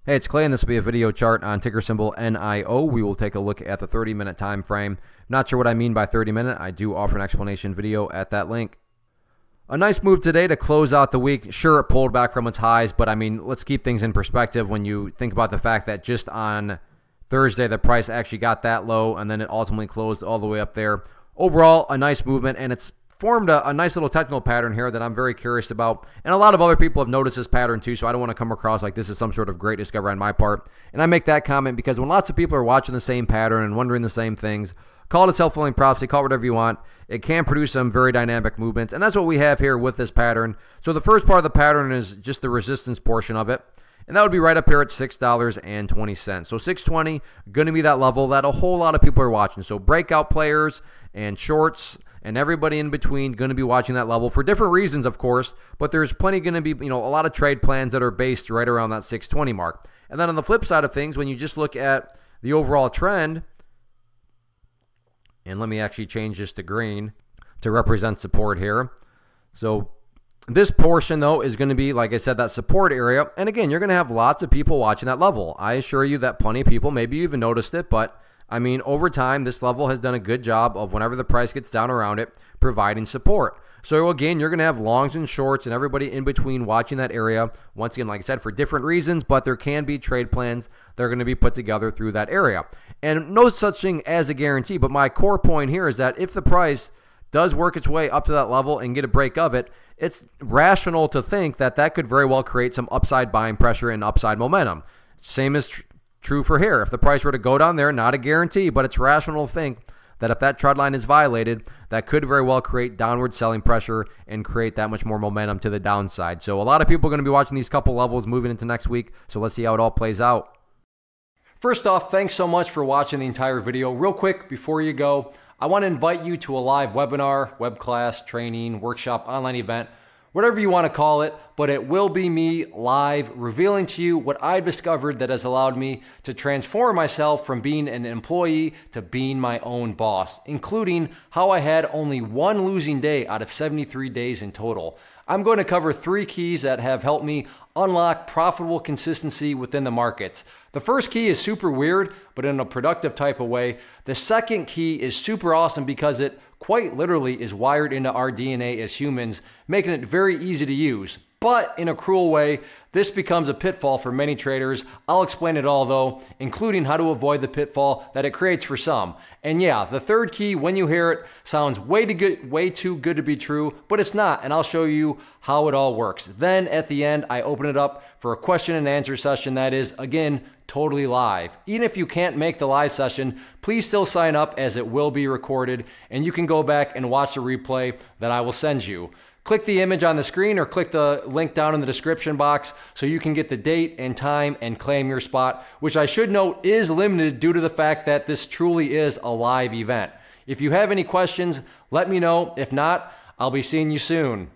Hey, it's Clay, and this will be a video chart on ticker symbol NIO. We will take a look at the 30-minute time frame. Not sure what I mean by 30-minute. I do offer an explanation video at that link. A nice move today to close out the week. Sure, it pulled back from its highs, but I mean, let's keep things in perspective when you think about the fact that just on Thursday, the price actually got that low, and then it ultimately closed all the way up there. Overall, a nice movement, and it's formed a nice little technical pattern here that I'm very curious about. And a lot of other people have noticed this pattern too, so I don't want to come across like this is some sort of great discovery on my part. And I make that comment because when lots of people are watching the same pattern and wondering the same things, call it self-fulfilling prophecy, call it whatever you want, it can produce some very dynamic movements. And that's what we have here with this pattern. So the first part of the pattern is just the resistance portion of it. And that would be right up here at $6.20. So $6.20, going to be that level that a whole lot of people are watching. So breakout players and shorts and everybody in between going to be watching that level for different reasons, of course. But there's plenty going to be, a lot of trade plans that are based right around that $6.20 mark. And then on the flip side of things, when you just look at the overall trend, and let me actually change this to green to represent support here. So this portion, though, is going to be, like I said, that support area. And again, you're going to have lots of people watching that level. I assure you that plenty of people, maybe you even noticed it, but I mean, over time, this level has done a good job of whenever the price gets down around it, providing support. So again, you're going to have longs and shorts and everybody in between watching that area. Once again, like I said, for different reasons, but there can be trade plans that are going to be put together through that area. And no such thing as a guarantee, but my core point here is that if the price does work its way up to that level and get a break of it, it's rational to think that that could very well create some upside buying pressure and upside momentum. Same is true for here. If the price were to go down there, not a guarantee, but it's rational to think that if that trend line is violated, that could very well create downward selling pressure and create that much more momentum to the downside. So a lot of people are going to be watching these couple levels moving into next week. So let's see how it all plays out. First off, thanks so much for watching the entire video. Real quick, before you go, I want to invite you to a live webinar, web class, training, workshop, online event, whatever you want to call it, but it will be me live revealing to you what I've discovered that has allowed me to transform myself from being an employee to being my own boss, including how I had only one losing day out of 73 days in total. I'm going to cover 3 keys that have helped me unlock profitable consistency within the markets. The first key is super weird, but in a productive type of way. The second key is super awesome because it quite literally is wired into our DNA as humans, making it very easy to use. But in a cruel way, this becomes a pitfall for many traders. I'll explain it all though, including how to avoid the pitfall that it creates for some. And yeah, the third key, when you hear it, sounds way too good to be true, but it's not, and I'll show you how it all works. Then at the end, I open it up for a question and answer session that is, again, totally live. Even if you can't make the live session, please still sign up as it will be recorded, and you can go back and watch the replay that I will send you. Click the image on the screen or click the link down in the description box so you can get the date and time and claim your spot, which I should note is limited due to the fact that this truly is a live event. If you have any questions, let me know. If not, I'll be seeing you soon.